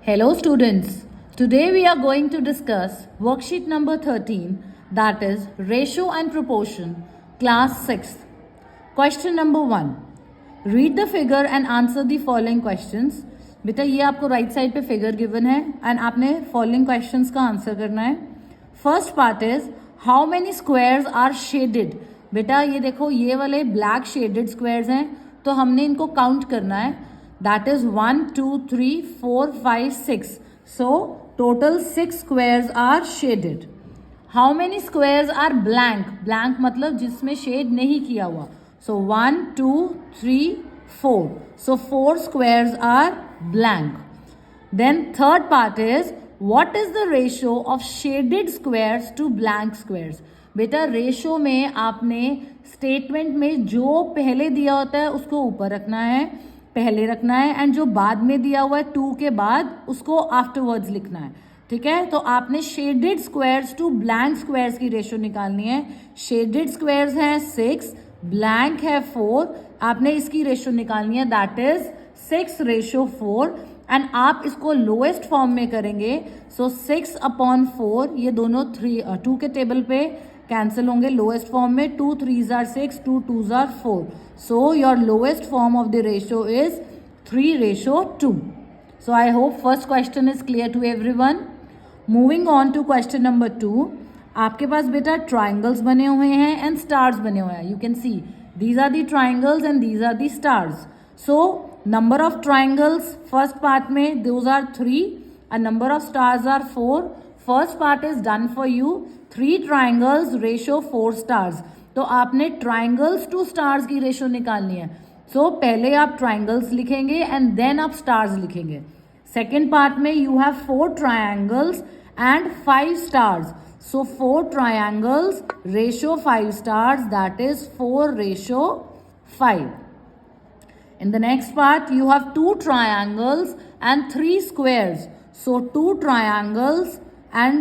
Hello students, today we are going to discuss worksheet number 13, that is ratio and proportion, class 6th. Question number 1. Read the figure and answer the following questions. बेटा ये आपको right side पे figure given है and आपने following questions का answer करना है. First part is how many squares are shaded. बेटा ये देखो ये वाले ब्लैक शेडेड स्क्वायर्स हैं तो हमने इनको काउंट करना है. That is 1, 2, 3, 4, 5, 6. So total 6 squares are shaded. How many squares are blank? Blank मतलब जिसमें shade नहीं किया हुआ. So 1, 2, 3, 4. So 4 squares are blank. Then third part is what is the ratio of shaded squares to blank squares? बेटा ratio में आपने statement में जो पहले दिया होता है उसको ऊपर रखना है, पहले रखना है, एंड जो बाद में दिया हुआ है 2 के बाद उसको आफ्टरवर्ड्स लिखना है. ठीक है, तो आपने shaded squares to blank squares की रेशो निकालनी है. शेडेड स्क्वायर्स हैं 6, ब्लैंक है 4. आपने इसकी रेशो निकालनी है, दैट इज 6:4. एंड आप इसको लोएस्ट फॉर्म में करेंगे. सो 6/4 ये दोनों 2 के टेबल पे कैंसिल होंगे लोएस्ट फॉर्म में. 2 3s are 6, 2 2s are 4. So your lowest form of the ratio is 3:2. So I hope first question is clear to everyone. Moving on to question number 2. आपके पास बेटा triangles बने हुए हैं and stars बने हुए हैं. You can see these are the triangles and these are the stars. So number of triangles first part में those are 3 and number of stars are 4. First part is done for you. 3 triangles ratio 4 stars. तो आपने triangles to stars की ratio निकालनी है. सो पहले आप triangles लिखेंगे and then आप स्टार्स लिखेंगे. सेकेंड पार्ट में you have 4 triangles and 5 stars. So 4 triangles ratio 5 stars, that is 4:5. In the next part you have 2 triangles and 3 squares. So 2 triangles and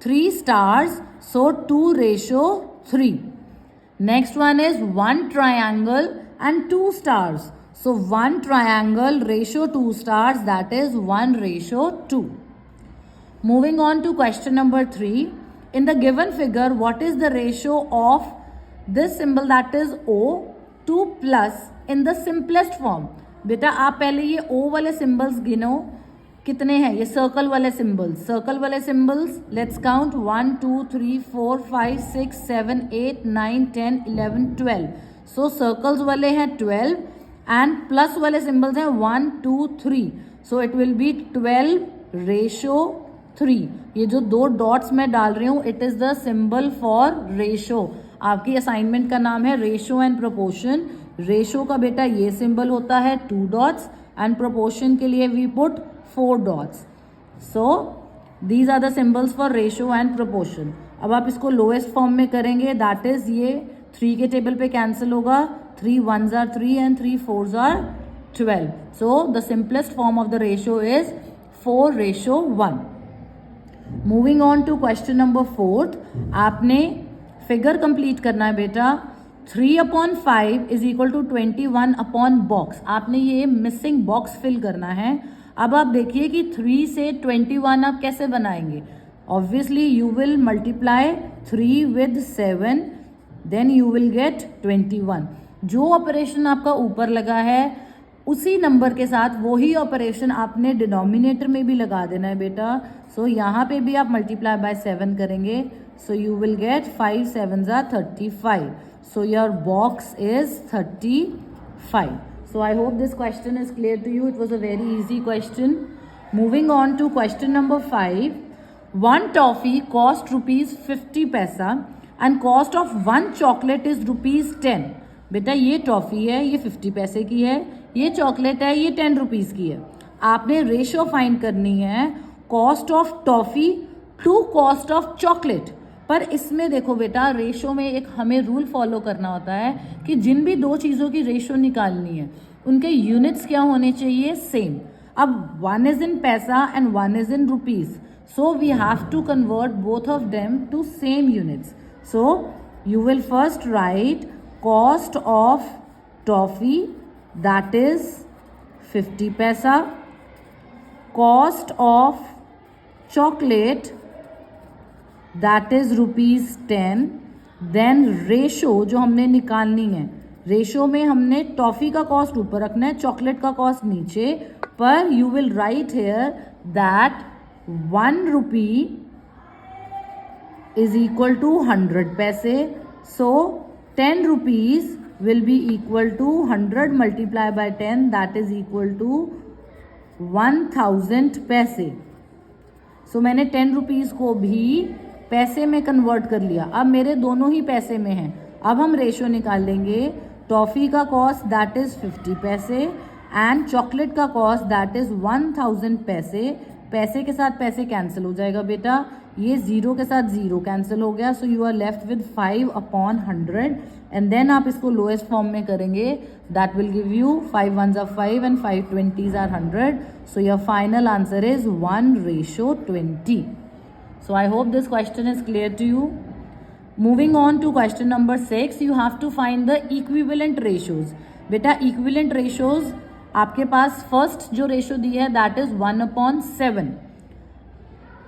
3 stars, so 2:3. Next one is 1 triangle and 2 stars. So 1 triangle ratio 2 stars, that is 1:2. Moving on to question number 3. In the given figure, what is the ratio of this symbol, that is O, to plus in the simplest form? बेटा आप पहले ये O वाले symbols गिनो कितने हैं. ये circle वाले symbols let's count 1 2 3 4 5 6 7 8 9 10 11 12. So circles वाले हैं 12 एंड प्लस वाले सिंबल्स हैं 1 2 3. So it will be 12:3. ये जो 2 डॉट्स मैं डाल रही हूँ it is the symbol for ratio. आपकी असाइनमेंट का नाम है रेशो एंड प्रोपोर्शन. रेशो का बेटा ये सिंबल होता है 2 डॉट्स एंड प्रोपोर्शन के लिए we put 4 dots. So these are the symbols for ratio and proportion. अब आप इसको लोएस्ट फॉर्म में करेंगे, दैट इज ये 3 के टेबल पे कैंसिल होगा. 3 1s are 3 and 3 4s are 12. So the simplest form of the ratio is 4:1. Moving on to question number 4. आपने फिगर कंप्लीट करना है बेटा. 3/5 is equal to 21/box. आपने ये मिसिंग बॉक्स फिल करना है. अब आप देखिए कि 3 से 21 आप कैसे बनाएंगे. Obviously you will multiply 3 with 7, then you will get 21. जो ऑपरेशन आपका ऊपर लगा है उसी नंबर के साथ वही ऑपरेशन आपने डिनोमिनेटर में भी लगा देना है बेटा. सो यहाँ पे भी आप मल्टीप्लाई बाय 7 करेंगे. सो you will gate 5 7s are 35. So your box is 35. So I hope this question is clear to you. It was a very easy question. Moving on to question number 5. 1 toffee cost ₹50 and cost of 1 chocolate is ₹10. बेटा ये toffee है, ये 50 पैसे की है. ये chocolate है, ये 10 रुपीज़ की है. आपने रेशो फाइंड करनी है cost of toffee to cost of chocolate. पर इसमें देखो बेटा रेशो में एक हमें रूल फॉलो करना होता है कि जिन भी 2 चीज़ों की रेशो निकालनी है उनके यूनिट्स क्या होने चाहिए, सेम. अब 1 is in paisa and 1 is in rupees. So we have to convert both of them to same units. So you will first write cost of toffee, that is 50 paisa, cost of chocolate that is ₹10, then ratio जो हमने निकालनी है, ratio में हमने toffee का cost ऊपर रखना है, चॉकलेट का कॉस्ट नीचे, पर you will write here that ₹1 is equal to 100 पैसे. So 10 rupees will be equal to 100 multiplied by 10, that is equal to 1000 पैसे. So मैंने 10 rupees को भी पैसे में कन्वर्ट कर लिया. अब मेरे दोनों ही पैसे में हैं. अब हम रेशो निकाल लेंगे. टॉफ़ी का कॉस्ट दैट इज़ 50 पैसे एंड चॉकलेट का कॉस्ट दैट इज़ 1000 पैसे. पैसे के साथ पैसे कैंसिल हो जाएगा बेटा, ये 0 के साथ 0 कैंसिल हो गया. So you are left with 5/100 and then आप इसको लोएस्ट फॉर्म में करेंगे. That will give you 5 1s are 5 and 5 20s are 100. So your final answer is 1:20. So I hope this question is clear to you. Moving on to question number 6, you have to find the equivalent ratios. बेटा equivalent ratios आपके पास first जो ratio दी है that is 1/7.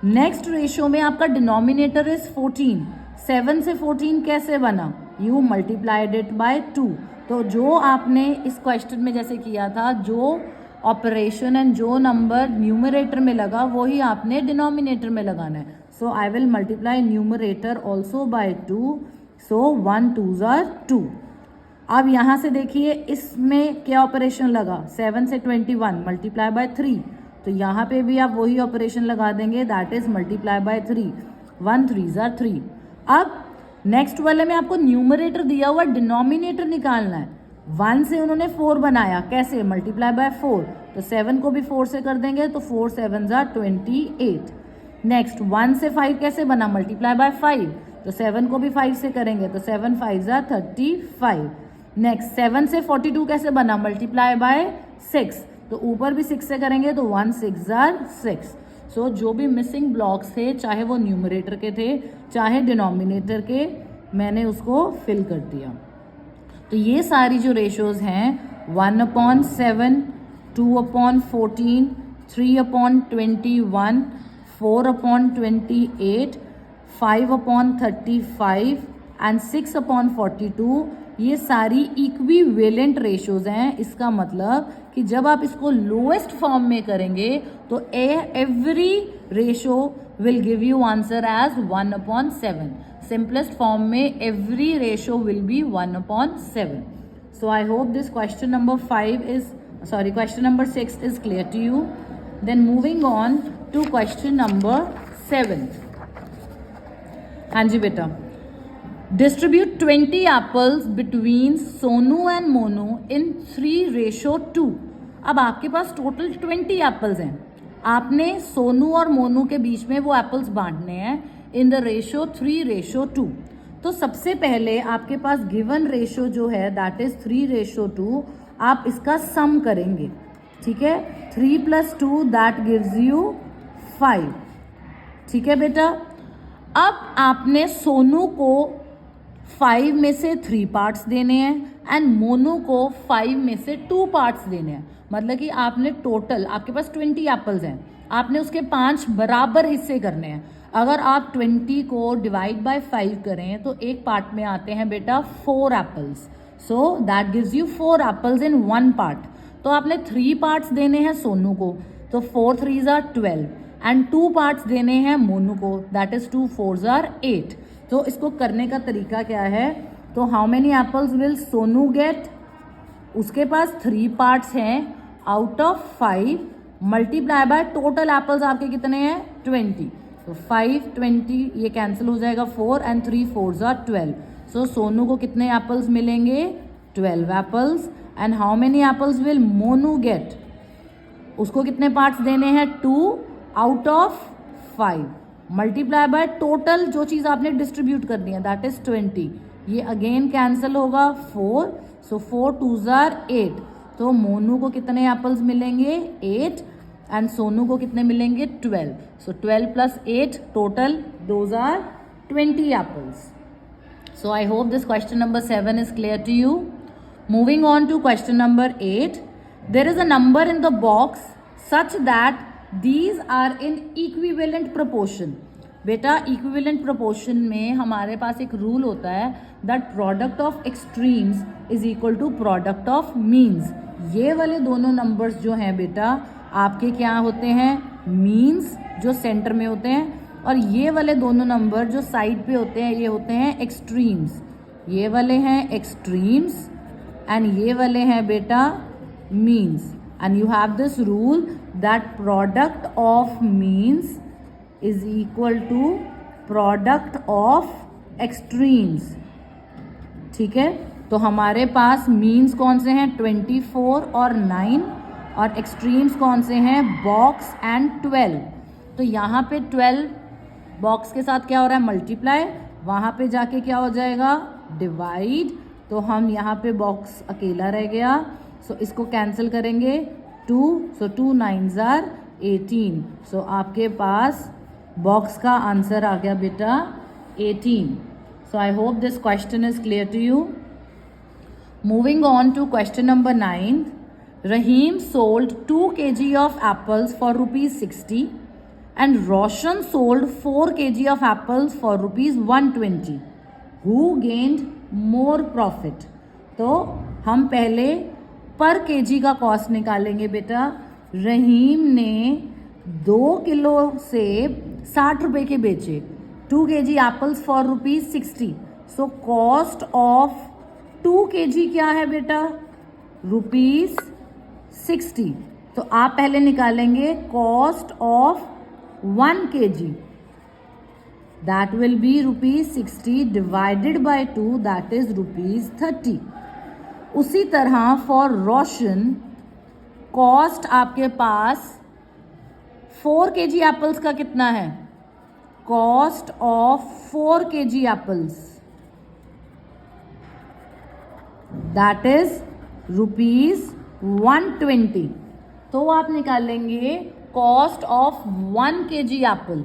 Next ratio में आपका denominator is 14. 7 से 14 कैसे बना? You multiplied it by 2. तो जो आपने इस क्वेश्चन में जैसे किया था, जो ऑपरेशन एंड जो नंबर न्यूमरेटर में लगा वही आपने डिनोमिनेटर में लगाना है. So I will multiply numerator also by 2. So 1 2s are 2. अब यहाँ से देखिए इसमें क्या ऑपरेशन लगा, 7 से 21 मल्टीप्लाई बाय 3. तो यहाँ पे भी आप वही ऑपरेशन लगा देंगे, that is multiply by 3. 1 3s are 3. अब नेक्स्ट वाले में आपको न्यूमरेटर दिया हुआ डिनोमिनेटर निकालना है. 1 से उन्होंने 4 बनाया, कैसे? Multiply by 4. तो 7 को भी 4 से कर देंगे, तो 4 7s are 28. नेक्स्ट 1 से 5 कैसे बना? Multiply by 5. तो 7 को भी 5 से करेंगे, तो 7 5s are 35. नेक्स्ट 7 से 42 कैसे बना? Multiply by 6. तो ऊपर भी 6 से करेंगे, तो 1 6s are 6. सो जो भी मिसिंग ब्लॉक्स थे, चाहे वो न्यूमरेटर के थे चाहे डिनोमिनेटर के, मैंने उसको फिल कर दिया. तो ये सारी जो रेशोज हैं 1/7, 2/14, 3/21, 4/28, 5/35 एंड 6/42, ये सारी इक्विवेलेंट रेशोज हैं. इसका मतलब कि जब आप इसको लोएस्ट फॉर्म में करेंगे तो every ratio will give you answer as 1/7. Simplest form में every ratio will be 1/7. So I hope this question number 6 is clear to you. Then moving on to question number 7. हाँ जी बेटा, distribute 20 apples between Sonu and Monu in 3:2. अब आपके पास total 20 apples हैं. आपने सोनू और मोनू के बीच में वो एप्पल्स बांटने हैं इन द रेशो 3:2. तो सबसे पहले आपके पास गिवन रेशो जो है दैट इज 3:2. आप इसका सम करेंगे, ठीक है? 3 + 2 दैट गिव्स यू 5. ठीक है बेटा. अब आपने सोनू को 5 में से 3 पार्ट्स देने हैं एंड मोनू को 5 में से 2 पार्ट्स देने हैं. मतलब कि आपने टोटल, आपके पास 20 एप्पल्स हैं, आपने उसके 5 बराबर हिस्से करने हैं. अगर आप 20 को डिवाइड बाय 5 करें तो एक पार्ट में आते हैं बेटा 4 apples. So that gives you 4 apples in 1 part. तो आपने 3 पार्ट्स देने हैं सोनू को, तो 4 3s are 12 एंड 2 पार्ट्स देने हैं मोनू को, दैट इज 2 4s are 8. तो इसको करने का तरीका क्या है? तो how many apples will Sonu get? उसके पास 3 पार्ट्स हैं out of 5 multiply by total apples आपके कितने हैं? 20. तो 5 20 ये कैंसिल हो जाएगा, 4 एंड 3 4s are 12. सो सोनू को कितने एप्पल्स मिलेंगे? 12 apples. And how many apples will Monu get? उसको कितने पार्ट्स देने हैं? 2 out of 5 multiply by total जो चीज़ आपने डिस्ट्रीब्यूट करनी है दैट इज 20. ये अगेन कैंसिल होगा, 4. सो 4 2s are 8. तो मोनू को कितने एप्पल्स मिलेंगे? 8 एंड सोनू को कितने मिलेंगे? 12. So 12 + 8 total those are 20 apples. So I hope this question number 7 is clear to you. Moving on to question number 8. There is a number in the box such that these are in equivalent proportion. बेटा equivalent proportion में हमारे पास एक rule होता है that product of extremes is equal to product of means. ये वाले दोनों नंबर्स जो हैं बेटा आपके क्या होते हैं, मीन्स जो सेंटर में होते हैं, और ये वाले दोनों नंबर जो साइड पे होते हैं ये होते हैं एक्सट्रीम्स। ये वाले हैं एक्सट्रीम्स एंड ये वाले हैं बेटा means. And you have this rule that product of means is equal to product of extremes. ठीक है, तो हमारे पास मीन्स कौन से हैं 24 और 9, और एक्सट्रीम्स कौन से हैं बॉक्स एंड 12। तो यहाँ पे 12 बॉक्स के साथ क्या हो रहा है मल्टीप्लाई, वहाँ पे जाके क्या हो जाएगा डिवाइड। तो हम यहाँ पे बॉक्स अकेला रह गया, सो इसको कैंसिल करेंगे 2, सो 2 9s are 18। सो आपके पास बॉक्स का आंसर आ गया बेटा 18। So I hope this question is clear to you. Moving on to question number 9। Rahim sold 2 kg of apples for rupees 60 and Roshan sold 4 kg of apples for rupees 120. Who gained more profit? तो हम पहले पर KG का cost निकालेंगे बेटा। रहीम ने 2 kilo सेब 60 रुपए के बेचे, 2 kg apples for rupees 60। So cost of 2 kg क्या है बेटा रुपीज 60। तो आप पहले निकालेंगे cost of 1 kg, that will B rupees 60 divided by 2, that is rupees 30। उसी तरह फॉर रोशन कॉस्ट आपके पास 4 kg एप्पल्स का कितना है, cost of 4 kg apples that is rupees 120। तो आप निकालेंगे cost of 1 kg Apple,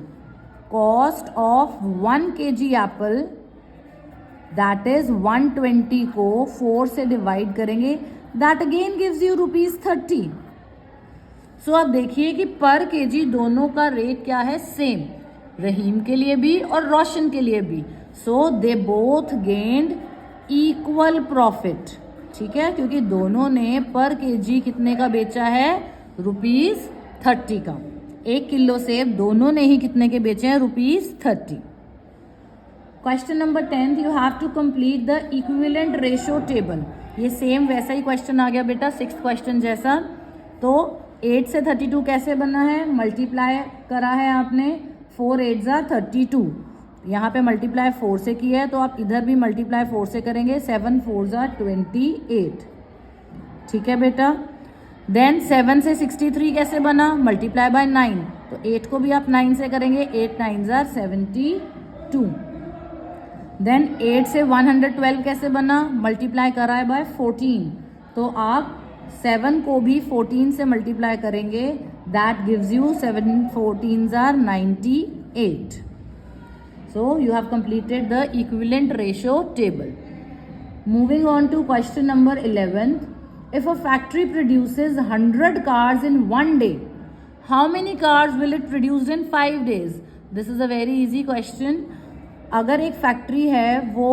cost of 1 kg Apple that is 120 को 4 से डिवाइड करेंगे, that again gives you rupees 30। सो आप देखिए कि पर केजी दोनों का रेट क्या है सेम, रहीम के लिए भी और रोशन के लिए भी। So they both gained equal profit. ठीक है, क्योंकि दोनों ने पर केजी कितने का बेचा है रुपीज 30 का। 1 किलो सेब दोनों ने ही कितने के बेचे हैं rupees 30। Question number 10 you have to complete the equivalent ratio table. ये सेम वैसा ही क्वेश्चन आ गया बेटा 6th क्वेश्चन जैसा। तो 8 से 32 कैसे बना है, मल्टीप्लाई करा है आपने, 4 8s are 32। यहाँ पे मल्टीप्लाई 4 से किया है तो आप इधर भी मल्टीप्लाई 4 से करेंगे, 7 4s are 28। ठीक है बेटा। देन 7 से 63 कैसे बना, मल्टीप्लाई बाय 9, तो 8 को भी आप 9 से करेंगे, 8 9s are 72। देन 8 से 112 कैसे बना, मल्टीप्लाई करा है बाय 14, तो आप 7 को भी 14 से मल्टीप्लाई करेंगे, that gives you 7 14s are 98। So you have completed the equivalent ratio table. Moving on to question number 11. If a factory produces 100 cars in 1 day, how many cars will it produce in 5 days? This is a very easy question. अगर एक factory है वो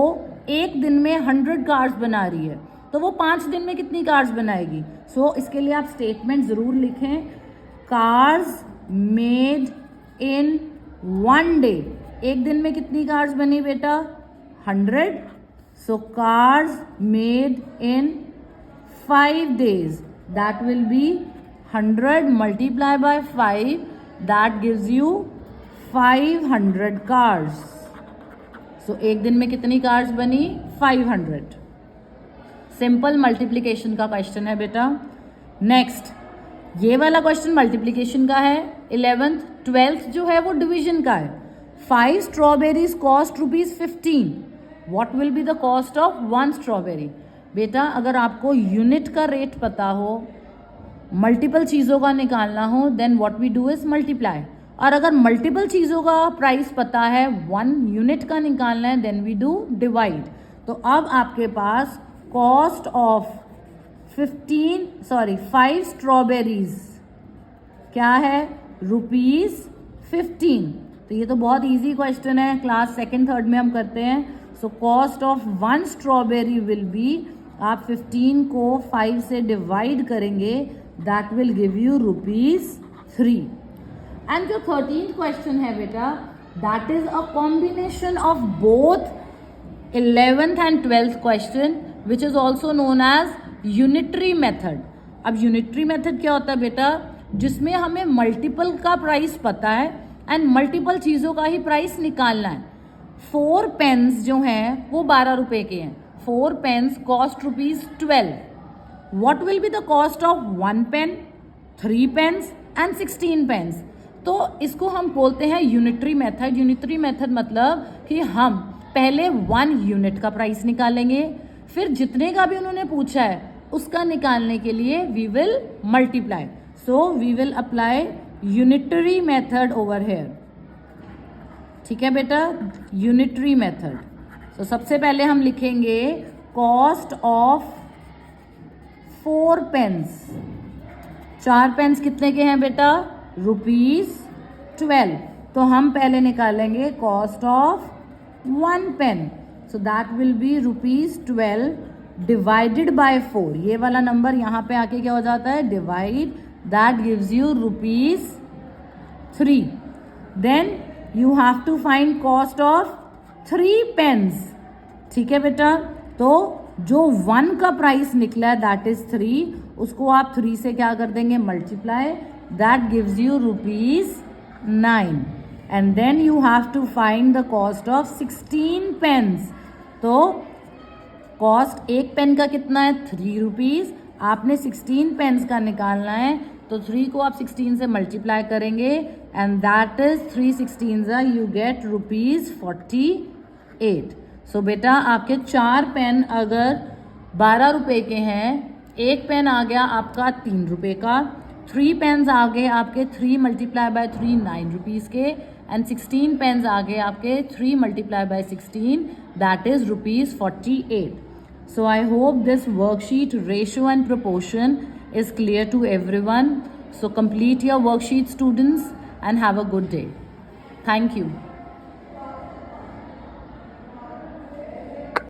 एक दिन में 100 cars बना रही है तो वो 5 दिन में कितनी कार्स बनाएगी। सो इसके लिए आप स्टेटमेंट ज़रूर लिखें, कार्स मेड इन 1 डे। एक दिन में कितनी कार्स बनी बेटा 100। So cars made in 5 days, that will be 100 multiply by 5, that gives you 500 cars. सो एक दिन में कितनी कार्स बनी 500। सिंपल मल्टीप्लिकेशन का क्वेश्चन है बेटा। नेक्स्ट ये वाला क्वेश्चन मल्टीप्लिकेशन का है। 11th 12th जो है वो डिवीजन का है। 5 strawberries cost rupees 15, what will be the cost of 1 strawberry. बेटा अगर आपको यूनिट का रेट पता हो, मल्टीपल चीज़ों का निकालना हो, then what we do is multiply. और अगर मल्टीपल चीज़ों का प्राइस पता है, 1 यूनिट का निकालना है, देन वी डू डिवाइड। तो अब आपके पास कॉस्ट ऑफ 5 स्ट्रॉबेरीज क्या है ₹15। तो ये तो बहुत इजी क्वेश्चन है, क्लास सेकेंड थर्ड में हम करते हैं. So cost of 1 strawberry will be, आप 15 को 5 से डिवाइड करेंगे, that will give you ₹3. And जो 13th क्वेश्चन है बेटा, that is a combination of both 11th and 12th question which is also known as unitary method. अब unitary method क्या होता है बेटा, जिसमें हमें मल्टीपल का प्राइस पता है एंड मल्टीपल चीज़ों का ही प्राइस निकालना है. 4 पेन्स जो हैं वो 12 रुपए के हैं. 4 pens cost ₹12. What will be the cost of 1 pen, 3 pens and 16 pens. तो इसको हम बोलते हैं यूनिटरी मेथड. यूनिटरी मेथड मतलब कि हम पहले 1 यूनिट का प्राइस निकालेंगे, फिर जितने का भी उन्होंने पूछा है उसका निकालने के लिए we will multiply. So we will apply unitary method over here. ठीक है बेटा, यूनिटरी मेथड. तो सबसे पहले हम लिखेंगे कॉस्ट ऑफ 4 पेन्स. 4 पेन्स कितने के हैं बेटा, ₹12. तो हम पहले निकालेंगे cost of 1 pen. So that will be ₹12 divided by 4. ये वाला नंबर यहाँ पे आके क्या हो जाता है, divide, that gives you ₹3. Then you have to find cost of 3 pens. ठीक है बेटा, तो जो 1 का प्राइस निकला है दैट इज 3, उसको आप 3 से क्या कर देंगे, multiply, that gives you ₹9. And then you have to find the cost of 16 pens. तो कॉस्ट एक पेन का कितना है, ₹3. आपने 16 पेन्स का निकालना है, तो 3 को आप 16 से मल्टीप्लाई करेंगे and that is 3 16 you get ₹48. सो बेटा आपके 4 पेन अगर 12 रुपए के हैं, एक पेन आ गया आपका 3 रुपए का, 3 पेन्स आ गए आपके 3 मल्टीप्लाई बाय 3 9 रुपीज़ के, एंड 16 पेन्स आ गए आपके 3 multiply by 16, that is ₹48. So I hope this worksheet ratio and proportion is clear to everyone. So complete your worksheet students and have a good day. Thank you.